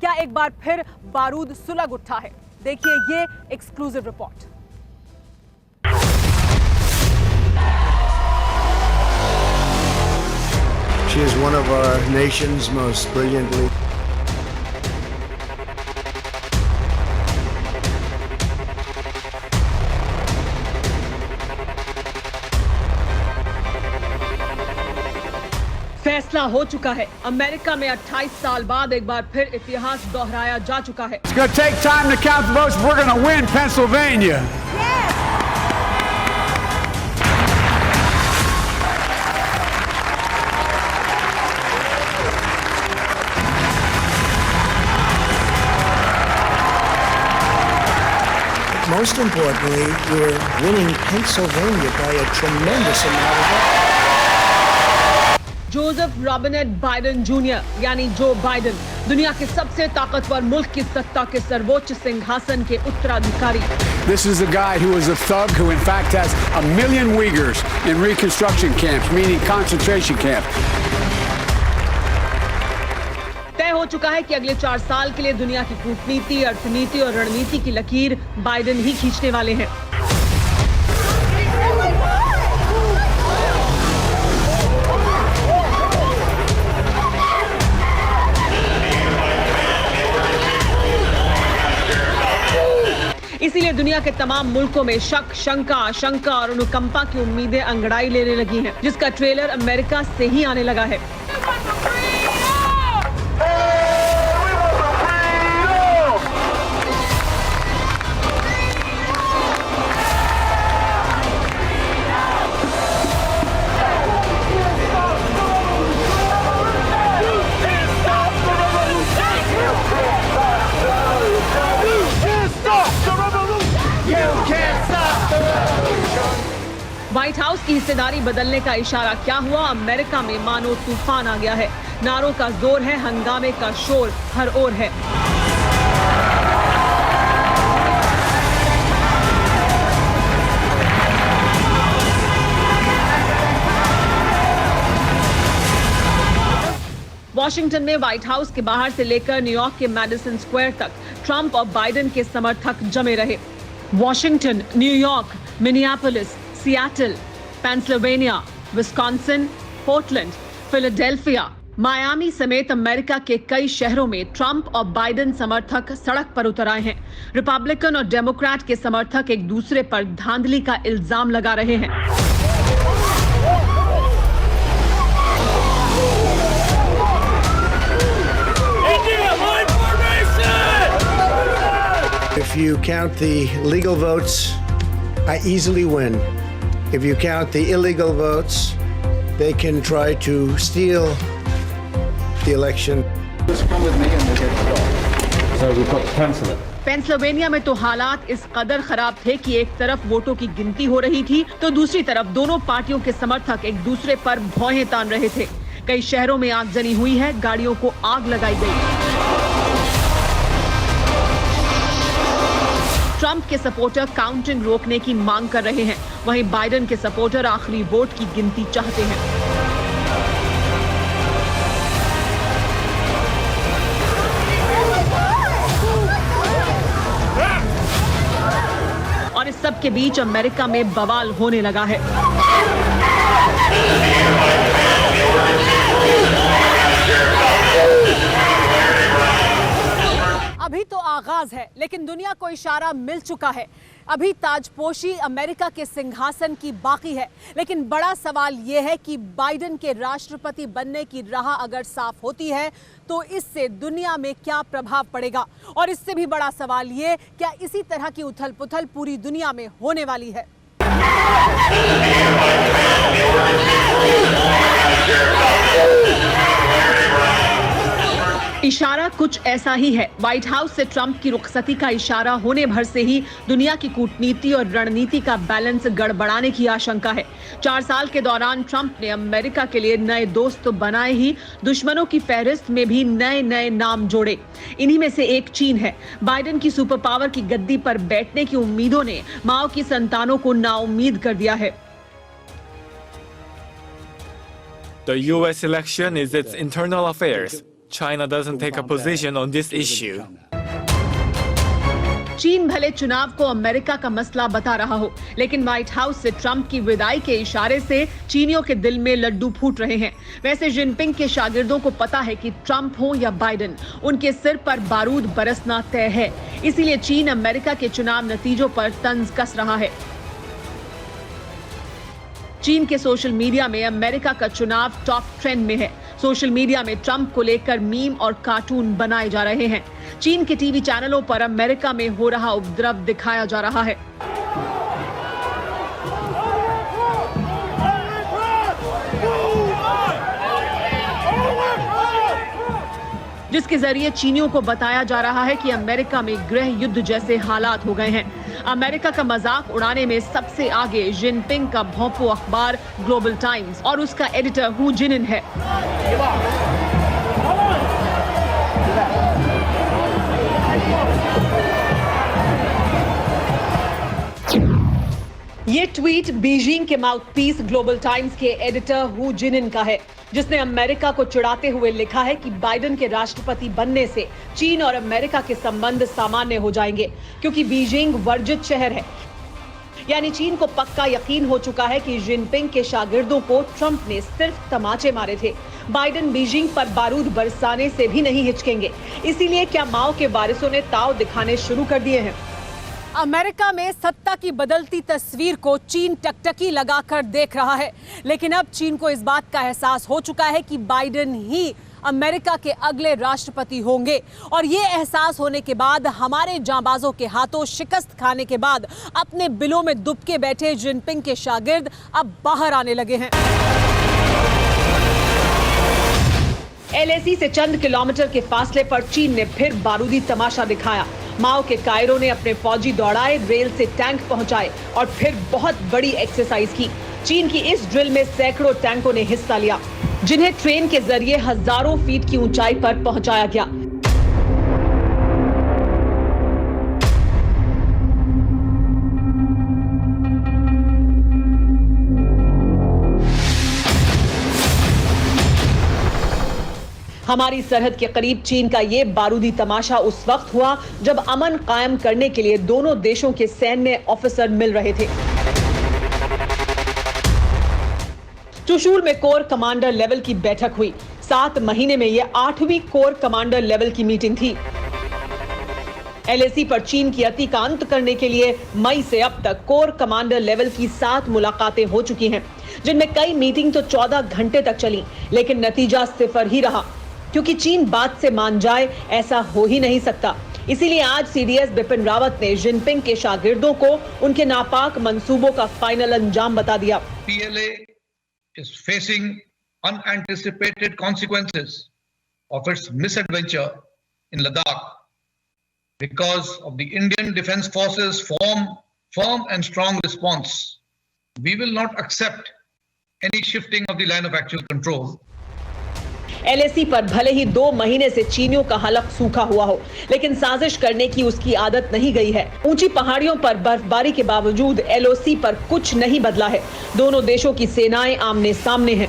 क्या एक बार फिर बारूद सुलग उठा है? देखिए ये exclusive report. She is one of our nation's most brilliantly फैसला हो चुका है। अमेरिका में 28 साल बाद एक बार फिर इतिहास दोहराया जा चुका है। It's going to take time to count the votes. We're going to win Pennsylvania. Most importantly, we're winning Pennsylvania by a tremendous amount of votes. Joseph Robinette Biden Junior यानी जो बाइडेन दुनिया के सबसे ताकतवर मुल्क की सत्ता के सर्वोच्च सिंहासन के उत्तराधिकारी। This is a guy who is a thug who in fact has 1 million Uyghurs in reconstruction camps, meaning concentration camps. तय हो चुका है कि अगले 4 साल के लिए दुनिया की कूटनीति, अर्थनीति और रणनीति की लकीर बाइडेन ही खींचने वाले हैं। इसीलिए दुनिया के तमाम मुल्कों में शक, शंका, आशंका और अनुकंपा की उम्मीदें अंगड़ाई लेने लगी हैं, जिसका ट्रेलर अमेरिका से ही आने लगा है। व्हाइट हाउस की हिस्सेदारी बदलने का इशारा क्या हुआ? अमेरिका में मानो तूफान आ गया है। नारों का जोर है, हंगामे का शोर हर ओर है। वॉशिंगटन में व्हाइट हाउस के बाहर से लेकर न्यूयॉर्क के मैडिसन स्क्वायर तक ट्रंप और बाइडेन के समर्थक जमे रहे। Washington, New York, Minneapolis, Seattle, Pennsylvania, Wisconsin, Portland, Philadelphia, Miami समेत अमेरिका के कई शहरों में ट्रंप और बाइडेन समर्थक सड़क पर उतर आए हैं। रिपब्लिकन और डेमोक्रेट के समर्थक एक दूसरे पर धांधली का इल्जाम लगा रहे हैं। If you count the legal votes, I easily win. If you count the illegal votes, they can try to steal the election. Just come with me and we'll get it done. So we've got to cancel it. Pennsylvania में तो हालात इस कदर खराब थे कि एक तरफ वोटों की गिनती हो रही थी तो दूसरी तरफ दोनों पार्टियों के समर्थक एक दूसरे पर भौहें तान रहे थे। कई शहरों में आगजनी हुई है, गाड़ियों को आग लगाई गई। ट्रंप के सपोर्टर काउंटिंग रोकने की मांग कर रहे हैं, वहीं बाइडेन के सपोर्टर आखिरी वोट की गिनती चाहते हैं। और इस सब के बीच अमेरिका में बवाल होने लगा है। अभी तो आगाज है, लेकिन दुनिया को इशारा मिल चुका है। अभी ताजपोशी अमेरिका के सिंहासन की बाकी है, लेकिन बड़ा सवाल यह है कि बाइडेन के राष्ट्रपति बनने की राह अगर साफ होती है तो इससे दुनिया में क्या प्रभाव पड़ेगा? और इससे भी बड़ा सवाल ये, क्या इसी तरह की उथल-पुथल पूरी दुनिया में होने वाली है? इशारा कुछ ऐसा ही है। व्हाइट हाउस से ट्रंप की रुखसती का इशारा होने भर से ही दुनिया की कूटनीति और रणनीति का बैलेंस गड़बड़ाने की आशंका है। 4 साल के दौरान ट्रंप ने अमेरिका के लिए नए दोस्त तो बनाए ही, दुश्मनों की फहरिस्त में भी नए नए नाम जोड़े। इन्हीं में से एक चीन है। बाइडेन की सुपर पावर की गद्दी पर बैठने की उम्मीदों ने माओ की संतानों को नाउम्मीद कर दिया है। The US election is its internal affairs. China doesn't take a position on this issue. चीन भले चुनाव को अमेरिका का मसला बता रहा हो, लेकिन व्हाइट हाउस से ट्रंप की विदाई के इशारे से चीनियों के दिल में लड्डू फूट रहे हैं। वैसे जिनपिंग के शागिर्दों को पता है कि ट्रंप हो या बाइडेन, उनके सिर पर बारूद बरसना तय है। इसीलिए चीन अमेरिका के चुनाव नतीजों पर तंज कस रहा है। चीन के सोशल मीडिया में अमेरिका का चुनाव टॉप ट्रेंड में है। सोशल मीडिया में ट्रंप को लेकर मीम और कार्टून बनाए जा रहे हैं। चीन के टीवी चैनलों पर अमेरिका में हो रहा उपद्रव दिखाया जा रहा है। जिसके जरिए चीनियों को बताया जा रहा है कि अमेरिका में गृह युद्ध जैसे हालात हो गए हैं। अमेरिका का मजाक उड़ाने में सबसे आगे जिनपिंग का भोंपू अखबार ग्लोबल टाइम्स और उसका एडिटर हू जिनिन है। ये ट्वीट बीजिंग के माउथपीस ग्लोबल टाइम्स के एडिटर हू जिनिन का है, जिसने अमेरिका को चिढ़ाते हुए लिखा है कि बाइडेन के राष्ट्रपति बनने से चीन और अमेरिका के संबंध सामान्य हो जाएंगे, क्योंकि बीजिंग वर्जित शहर है। यानी चीन को पक्का यकीन हो चुका है कि जिनपिंग के शागिर्दों को ट्रंप ने सिर्फ तमाचे मारे थे। बाइडेन बीजिंग पर बारूद बरसाने से भी नहीं हिचकेंगे। इसीलिए क्या माओ के वारिसों ने ताव दिखाने शुरू कर दिए हैं। अमेरिका में सत्ता की बदलती तस्वीर को चीन टकटकी लगाकर देख रहा है, लेकिन अब चीन को इस बात का एहसास हो चुका है कि बाइडेन ही अमेरिका के अगले राष्ट्रपति होंगे। और ये एहसास होने के बाद हमारे जांबाजों के हाथों शिकस्त खाने के बाद अपने बिलों में दुबके बैठे जिनपिंग के शागिर्द अब बाहर आने लगे हैं। LAC से चंद किलोमीटर के फासले पर चीन ने फिर बारूदी तमाशा दिखाया। माओ के कायरों ने अपने फौजी दौड़ाए, रेल से टैंक पहुंचाए और फिर बहुत बड़ी एक्सरसाइज की। चीन की इस ड्रिल में सैकड़ों टैंकों ने हिस्सा लिया, जिन्हें ट्रेन के जरिए हजारों फीट की ऊंचाई पर पहुंचाया गया। हमारी सरहद के करीब चीन का ये बारूदी तमाशा उस वक्त हुआ जब अमन कायम करने के लिए दोनों देशों के सैन्य ऑफिसर मिल रहे थे। चुशूल में कोर कमांडर लेवल की बैठक हुई। 7 महीने में यह 8वीं कोर कमांडर लेवल की मीटिंग थी। LAC पर चीन की अति का अंत करने के लिए मई से अब तक कोर कमांडर लेवल की 7 मुलाकातें हो चुकी हैं, जिनमें कई मीटिंग तो 14 घंटे तक चली, लेकिन नतीजा सिफर ही रहा, क्योंकि चीन बात से मान जाए ऐसा हो ही नहीं सकता। इसीलिए आज CDS बिपिन रावत ने जिनपिंग के शागिर्दों को उनके नापाक मंसूबों का फाइनल अंजाम बता दिया। PLA is facing unanticipated consequences of its misadventure in Ladakh because of the Indian Defence Forces firm and strong response. We will not accept any shifting of the line of actual control. LAC पर भले ही 2 महीने से चीनियों का हलक सूखा हुआ हो, लेकिन साजिश करने की उसकी आदत नहीं गई है। ऊंची पहाड़ियों पर बर्फबारी के बावजूद LOC पर कुछ नहीं बदला है। दोनों देशों की सेनाएं आमने सामने हैं।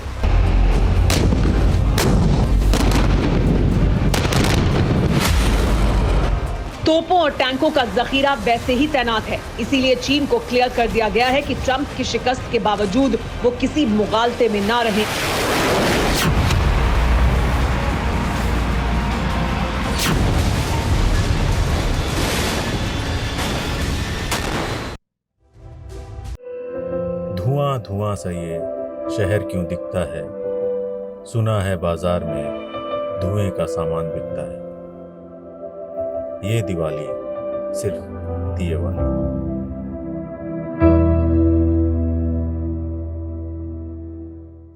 तोपों और टैंकों का जखीरा वैसे ही तैनात है। इसीलिए चीन को क्लियर कर दिया गया है कि ट्रंप की शिकस्त के बावजूद वो किसी मुगालते में ना रहें। धुआं धुआं सा ये शहर क्यों दिखता है, सुना है बाजार में धुएं का सामान बिकता है। ये दिवाली सिर्फ दिए वाली।